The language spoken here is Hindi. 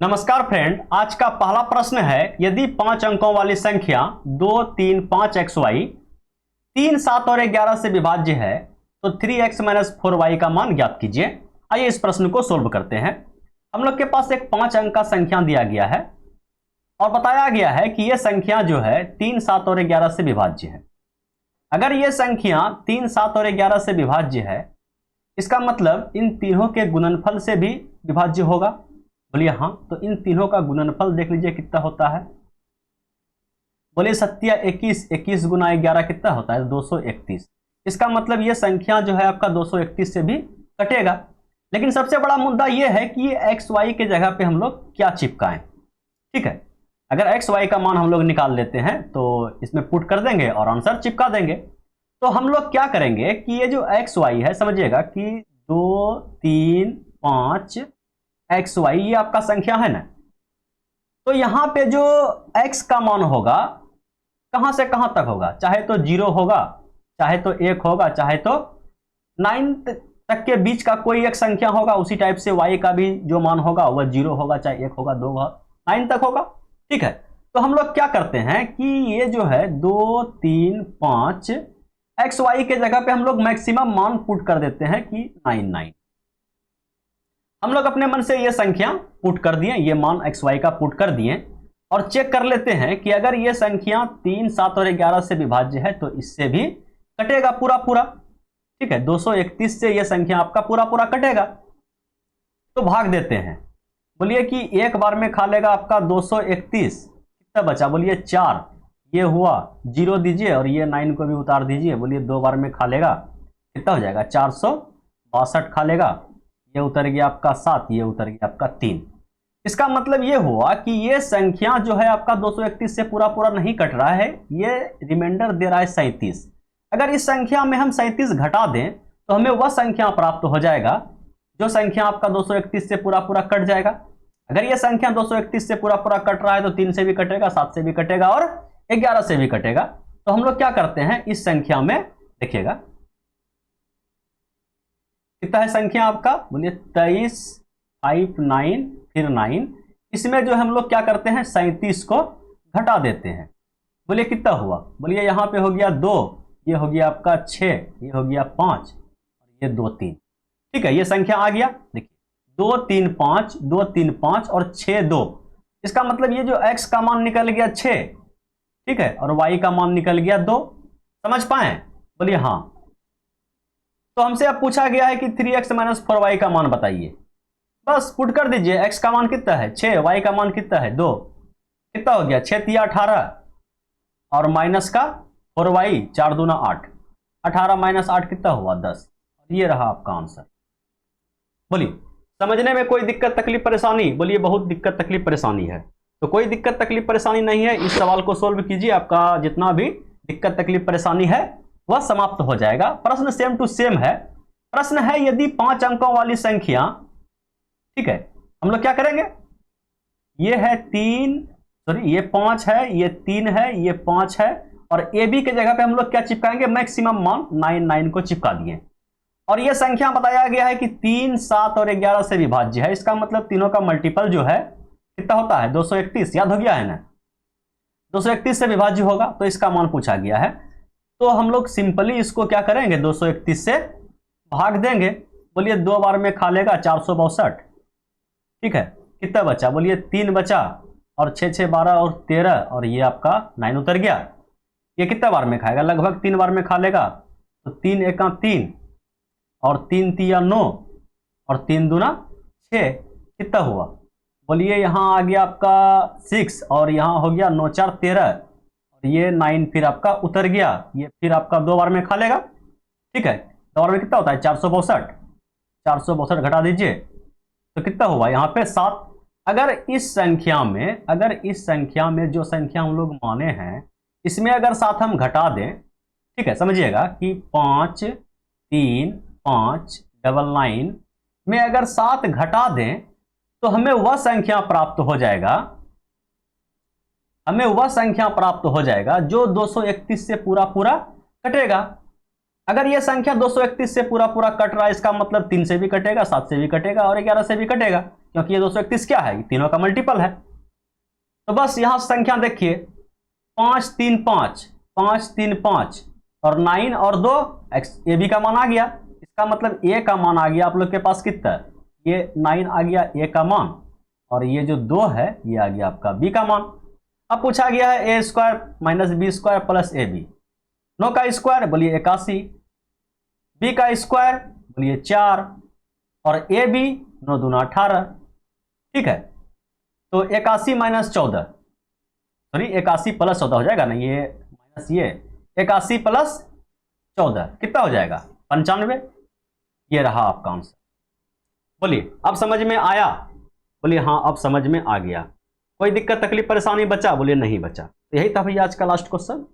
नमस्कार फ्रेंड, आज का पहला प्रश्न है यदि 5 अंकों वाली संख्या 2, 3, 5 XY 3, 7 और 11 से विभाज्य है तो 3x - 4y का मान ज्ञात कीजिए। आइए इस प्रश्न को सोल्व करते हैं। हम लोग के पास एक 5 अंक का संख्या दिया गया है और बताया गया है कि यह संख्या जो है 3, 7 और 11 से विभाज्य है। अगर यह संख्या 3, 7 और 11 से विभाज्य है, इसका मतलब इन तीनों के गुणनफल से भी विभाज्य होगा। बोलिए हाँ, तो इन तीनों का गुणनफल देख लीजिए कितना होता है। बोलिए 7 21, 21 गुना 11 कितना होता है? 231। इसका मतलब ये संख्या जो है आपका 231 से भी कटेगा। लेकिन सबसे बड़ा मुद्दा ये है कि ये एक्स वाई के जगह पे हम लोग क्या चिपकाएं। ठीक है, अगर एक्स वाई का मान हम लोग निकाल लेते हैं तो इसमें पुट कर देंगे और आंसर चिपका देंगे। तो हम लोग क्या करेंगे कि ये जो एक्स वाई है, समझिएगा कि 2, 3, 5 एक्स वाई ये आपका संख्या है ना, तो यहां पे जो x का मान होगा कहां से कहां तक होगा, चाहे तो 0 होगा, चाहे तो 1 होगा, चाहे तो 9 तक के बीच का कोई एक संख्या होगा। उसी टाइप से y का भी जो मान होगा वह 0 होगा, चाहे 1 होगा, 2 होगा, 9 तक होगा। ठीक है, तो हम लोग क्या करते हैं कि ये जो है 2, 3, 5 एक्स वाई के जगह पे हम लोग मैक्सिमम मान पुट कर देते हैं कि 9। हम लोग अपने मन से ये संख्या पुट कर दिए, ये मान एक्स वाई का पुट कर दिए और चेक कर लेते हैं कि अगर ये संख्या 3, 7 और 11 से विभाज्य है तो इससे भी कटेगा पूरा पूरा। ठीक है, 231 से ये संख्या आपका पूरा पूरा कटेगा। तो भाग देते हैं। बोलिए कि एक बार में खा लेगा आपका 231, कितना बचा? बोलिए 4, ये हुआ 0 दीजिए और ये 9 को भी उतार दीजिए। बोलिए 2 बार में खा लेगा, कितना हो जाएगा? 462 खा लेगा। ये उतर गया आपका 7, ये उतर गया आपका 3। इसका मतलब ये हुआ कि ये संख्या जो है आपका 231 से पूरा पूरा नहीं कट रहा है, ये रिमाइंडर दे रहा है 37। अगर इस संख्या में हम 37 घटा दें तो हमें वह संख्या प्राप्त हो जाएगा जो संख्या आपका 231 से पूरा पूरा कट जाएगा। अगर यह संख्या 231 से पूरा पूरा कट रहा है तो 3 से भी कटेगा, 7 से भी कटेगा और 11 से भी कटेगा। तो हम लोग क्या करते हैं, इस संख्या में देखिएगा कितना है संख्या आपका? बोलिए 23, 5, 9 फिर 9। इसमें जो हम लोग क्या करते हैं, 37 को घटा देते हैं। बोलिए कितना हुआ? बोलिए यहाँ पे हो गया 2, ये हो गया आपका 6, ये हो गया 5 और ये 2, 3। ठीक है, ये संख्या आ गया। देखिए 2, 3, 5, 2, 3, 5 और 6, 2। इसका मतलब ये जो x का मान निकल गया 6, ठीक है, और y का मान निकल गया 2। समझ पाए? बोलिए हाँ। तो हमसे अब पूछा गया है कि 3x - 4y का मान बताइए। बस पुट कर दीजिए। x का मान कितना है? 6, y का मान कितना है? 2। कितना हो गया? 6 तिया 18 और माइनस का 4y, 4 दूना 8, 18 - 8 कितना हुआ? 10। ये रहा आपका आंसर। बोलिए समझने में कोई दिक्कत तकलीफ परेशानी? बोलिए बहुत दिक्कत तकलीफ परेशानी है। तो कोई दिक्कत तकलीफ परेशानी नहीं है, इस सवाल को सोल्व कीजिए, आपका जितना भी दिक्कत तकलीफ परेशानी है वह समाप्त हो जाएगा। प्रश्न सेम टू सेम है। प्रश्न है यदि 5 अंकों वाली संख्या, ठीक है, हम लोग क्या करेंगे, ये है 3, सॉरी ये 5 है, ये 3 है, ये 5 है और ए बी के जगह पे हम लोग क्या चिपकाएंगे? मैक्सिमम मान 9 को चिपका दिए। और यह संख्या बताया गया है कि 3, 7 और 11 से विभाज्य है। इसका मतलब तीनों का मल्टीपल जो है कितना होता है? 231। याद हो गया है ना, 231 से विभाज्य होगा, तो इसका मान पूछा गया है। तो हम लोग सिंपली इसको क्या करेंगे, 231 से भाग देंगे। बोलिए 2 बार में खा लेगा 462। ठीक है, कितना बचा? बोलिए 3 बचा और 6, 6, 12 और 13 और ये आपका 9 उतर गया। ये कितना बार में खाएगा? लगभग 3 बार में खा लेगा। तो 3 एका 3 और 3 तिया 9 और 3 दूना 6, कितना हुआ? बोलिए यहाँ आ गया आपका 6 और यहाँ हो गया 9, 4, 13 और ये 9 फिर आपका उतर गया। ये फिर आपका 2 बार में खा लेगा। ठीक है, 2 बार में कितना होता है? 462। 462 घटा दीजिए तो कितना हुआ? यहाँ पे 7। अगर इस संख्या में जो संख्या हम लोग माने हैं इसमें अगर 7 हम घटा दें, ठीक है, समझिएगा कि 5, 3, 5, 9 में अगर 7 घटा दें तो हमें वह संख्या प्राप्त हो जाएगा जो 231 से पूरा पूरा कटेगा। अगर यह संख्या 231 से पूरा पूरा कट रहा है, इसका मतलब 3 से भी कटेगा, 7 से भी कटेगा और 11 से भी कटेगा। क्योंकि ये 231 क्या है, तीनों का मल्टीपल है। तो बस यहां संख्या देखिए 5 3 5 5 3 5 और 9 और 2 ए बी का मान आ गया। इसका मतलब ए का मान आ गया आप लोग के पास कितना, ये 9 आ गया ए का मान, और ये जो 2 है ये आ गया आपका बी का मान। अब पूछा गया है A square minus B square plus A B, 9 का स्क्वायर बोलिए 81, बी का स्क्वायर बोलिए 4 और ए बी 9 दूना 18। ठीक है, तो 81 माइनस 14, सॉरी 81 प्लस 14 हो जाएगा ना, ये माइनस ये 81 प्लस 14 कितना हो जाएगा 95। ये रहा आपका आंसर। बोलिए अब समझ में आया, बोलिए हाँ अब समझ में आ गया। कोई दिक्कत तकलीफ परेशानी बचा, बोलिए नहीं बचा। तो यही था भैया आज का लास्ट क्वेश्चन।